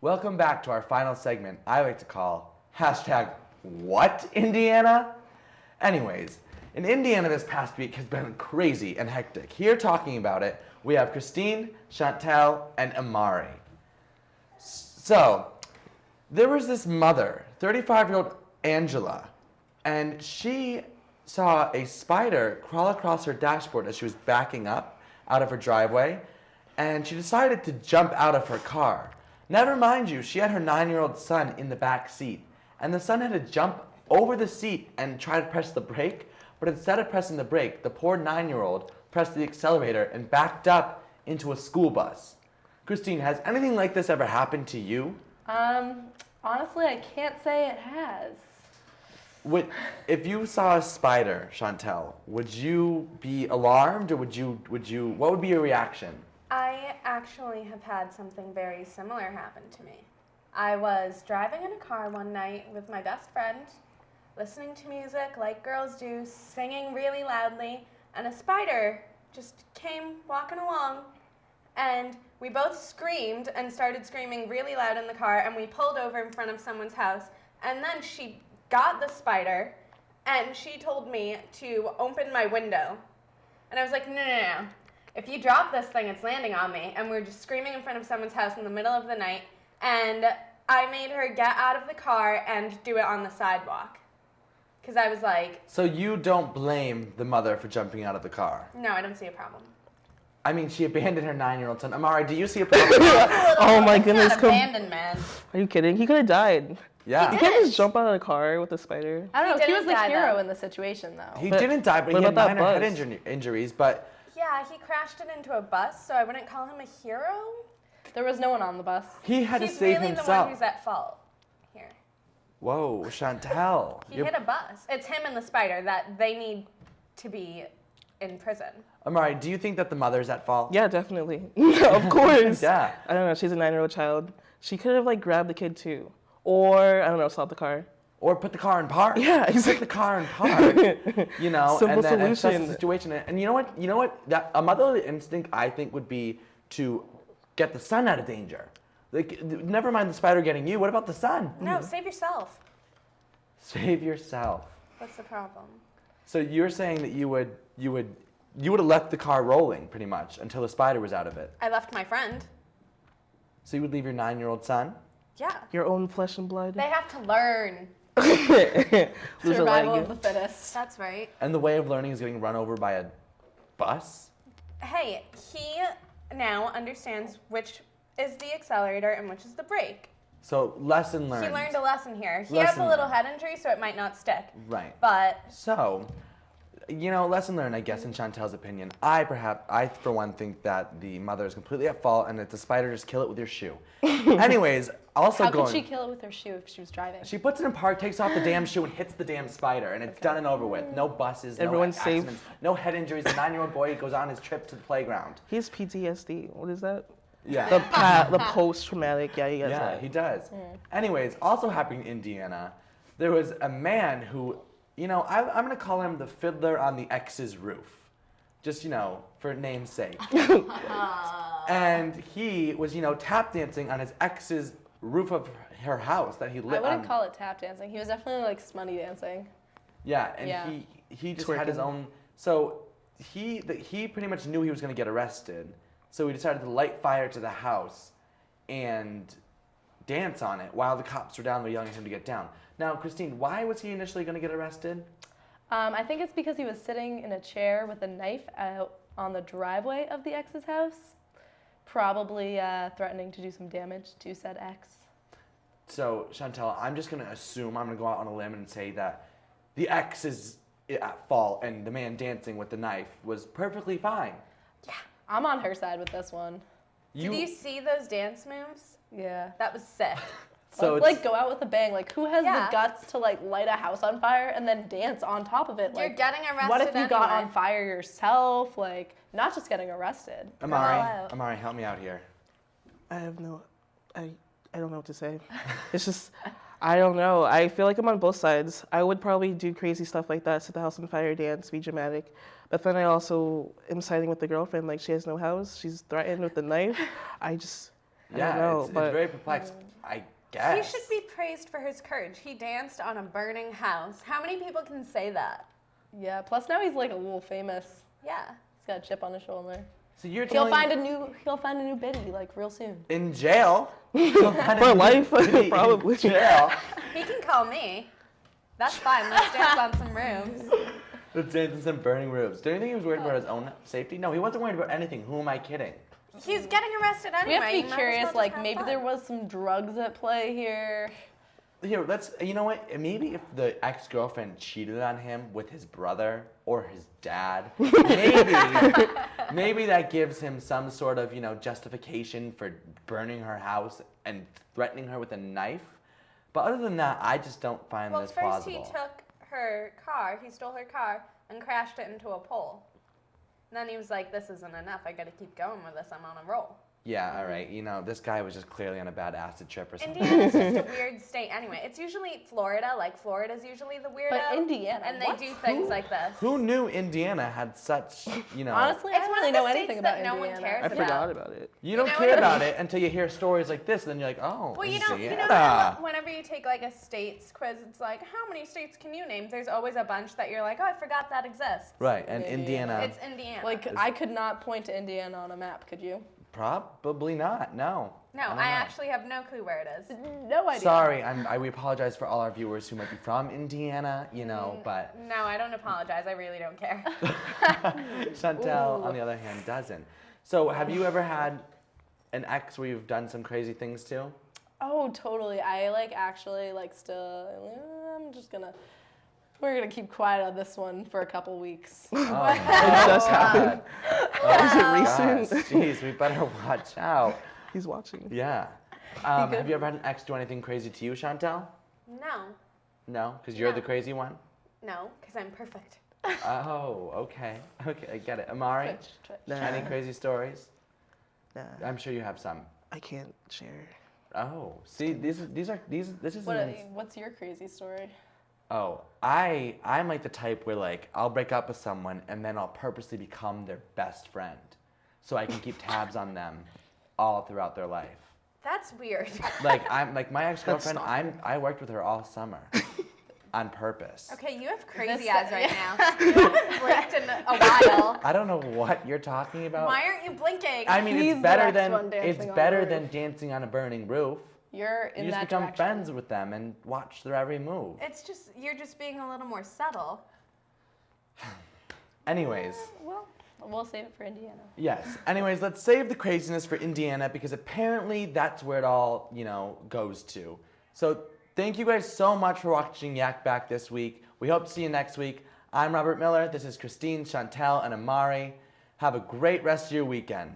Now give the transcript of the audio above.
Welcome back to our final segment I like to call hashtag What Indiana? Anyways, in Indiana this past week has been crazy and hectic. Here talking about it, we have Christine, Chantel, and Amari. So, there was this mother, 35-year-old Angela, and she saw a spider crawl across her dashboard as she was backing up out of her driveway, and she decided to jump out of her car. Never mind you, she had her 9-year-old son in the back seat, and the son had to jump over the seat and try to press the brake, but instead of pressing the brake, the poor 9-year-old pressed the accelerator and backed up into a school bus. Christine, has anything like this ever happened to you? Honestly, I can't say it has. If you saw a spider, Chantel, would you be alarmed, or what would be your reaction? I actually have had something very similar happen to me. I was driving in a car one night with my best friend, listening to music like girls do, singing really loudly, and a spider just came walking along, and we both screamed and started screaming really loud in the car, and we pulled over in front of someone's house, and then she got the spider, and she told me to open my window. And I was like, no. If you drop this thing, it's landing on me. And we were just screaming in front of someone's house in the middle of the night, and I made her get out of the car and do it on the sidewalk. Because I was like... So you don't blame the mother for jumping out of the car? No, I don't see a problem. I mean, she abandoned her 9-year-old son. Amari, do you see a problem? Oh my goodness. Not abandonment. Are you kidding? He could have died. Yeah. You can't just jump out of the car with a spider. I don't know. He was the didn't die, hero though. in the situation, though. He didn't die, but what he had about that minor head buzz? injuries, but... Yeah, he crashed it into a bus, so I wouldn't call him a hero. There was no one on the bus. He had to He's save really himself. the one who's at fault here. Whoa, Chantel. He hit a bus. It's him and the spider that they need to be in prison. Amari, do you think that the mother's at fault? Yeah, definitely. Of course. Yeah. I don't know. She's a 9-year-old child. She could have grabbed the kid too, or I don't know, stop the car. Or put the car in park. Yeah, Put the car in park. Simple and then assess solution. the situation. And you know what? That a motherly instinct, I think, would be to get the son out of danger. Like, never mind the spider getting you. What about the son? No, save yourself. Save yourself. What's the problem? So you're saying that you would have left the car rolling pretty much until the spider was out of it. I left my friend. So you would leave your 9-year-old son? Yeah. Your own flesh and blood. They have to learn. Lose a Survival leg. of the fittest. That's right. And the way of learning is getting run over by a bus? Hey, he now understands which is the accelerator and which is the brake. So lesson learned. He learned a lesson here. He has Lesson a little learned. head injury, so it might not stick. Right. But So, lesson learned, I guess, in Chantel's opinion. I, for one, think that the mother is completely at fault and that the spider just kill it with your shoe. Anyways, also How going... could she kill it with her shoe if she was driving? She puts it in park, takes off the damn shoe, and hits the damn spider, and it's done and over with. No buses, Everyone's no safe. accidents, no head injuries. The 9-year-old boy goes on his trip to the playground. He has PTSD. What is that? Yeah. The post-traumatic. Yeah, he has Yeah, that. he does. Anyways, also happening in Indiana, there was a man who, I'm going to call him the fiddler on the ex's roof. Just, for name's sake. And he was, tap dancing on his ex's roof of her house that he I lit wouldn't on. call it tap dancing. He was definitely smutty dancing. Yeah, and Yeah. he just had his Twerking. own. So he pretty much knew he was going to get arrested. So he decided to light fire to the house and dance on it while the cops were down there yelling at him to get down. Now, Christine, why was he initially going to get arrested? I think it's because he was sitting in a chair with a knife out on the driveway of the ex's house, probably threatening to do some damage to said ex. So, Chantel, I'm just going to assume, I'm going to go out on a limb and say that the ex is at fault and the man dancing with the knife was perfectly fine. I'm on her side with this one. did you see those dance moves? Yeah. That was sick. So Let's go out with a bang. Who has Yeah. the guts to light a house on fire and then dance on top of it? You're getting arrested What if you got anyway. on fire yourself? Not just getting arrested. Amari, help me out here. I don't know what to say. It's just, I don't know. I feel like I'm on both sides. I would probably do crazy stuff like that, set the house on fire, dance, be dramatic. But then I also am siding with the girlfriend. She has no house. She's threatened with the knife. I don't know. It's very perplexed. I guess. He should be praised for his courage. He danced on a burning house. How many people can say that? Yeah. Plus now he's like a little famous. Yeah. He's got a chip on his shoulder. So you're He'll telling find a new Biddy like real soon. in jail he'll find a For new life, Biddy probably. in jail. He can call me. That's fine. Let's dance on some rooms. Let's dance in some burning roofs. Do you think he was worried about his own safety? No, he wasn't worried about anything. Who am I kidding? He's getting arrested We anyway. have to You be might as curious. well just Like have maybe fun. there was some drugs at play here. Here, let's. You know what? Maybe if the ex-girlfriend cheated on him with his brother or his dad, maybe that gives him some sort of justification for burning her house and threatening her with a knife. But other than that, I just don't find Well, this first plausible. he took her car. He stole her car and crashed it into a pole. And then he was like, "This isn't enough. I got to keep going with this. I'm on a roll." Yeah, all right. This guy was just clearly on a bad acid trip or something. Indiana's just a weird state anyway. It's usually Florida. Like Florida's usually the weirdo. But Indiana, and they what? do things like this. Who knew Indiana had such, Honestly, I It's don't one really of the know states anything that about no one Indiana. cares I about. forgot about it. You don't know care what I about mean? it until you hear stories like this, and then you're like, oh, Well, you know Indiana. how whenever you take like a states quiz, it's like, how many states can you name? There's always a bunch that you're like, oh, I forgot that exists. Right, and Yeah. Indiana, It's Indiana. Like I could not point to Indiana on a map. Could you? probably not. No. no, don't I know. actually have no clue where it is. No idea. Sorry, we apologize for all our viewers who might be from Indiana, but No, I don't apologize. I really don't care. Chantel, Ooh. on the other hand, doesn't. So, have you ever had an ex where you've done some crazy things to? Oh, totally. I actually still. We're gonna keep quiet on this one for a couple weeks. Oh, It does happen. Is it recent? gosh, jeez, we better watch out. He's watching. Yeah. Have you ever had an ex do anything crazy to you, Chantel? No, No, because you're No. the crazy one. no, because I'm perfect. Oh, okay. Okay, I get it. Amari, Twitch. Nah, any crazy stories? nah, I'm sure you have some. I can't share. Oh, see, this is What's your crazy story? Oh, I'm like the type where I'll break up with someone and then I'll purposely become their best friend, so I can keep tabs on them all throughout their life. That's weird. I'm my ex-girlfriend. stalking. I worked with her all summer, on purpose. Okay, you have crazy This- eyes right now. You haven't blinked in a while. I don't know what you're talking about. Why aren't you blinking? I mean, He's it's better the next one than dancing on better the than roof. dancing on a burning roof. You're in You just that become direction. friends with them and watch their every move. It's just you're just being a little more subtle. Anyways. Well, we'll save it for Indiana. Yes. Anyways, let's save the craziness for Indiana because apparently that's where it all, goes to. So thank you guys so much for watching Yak Back this week. We hope to see you next week. I'm Robert Miller. This is Christine, Chantel, and Amari. Have a great rest of your weekend.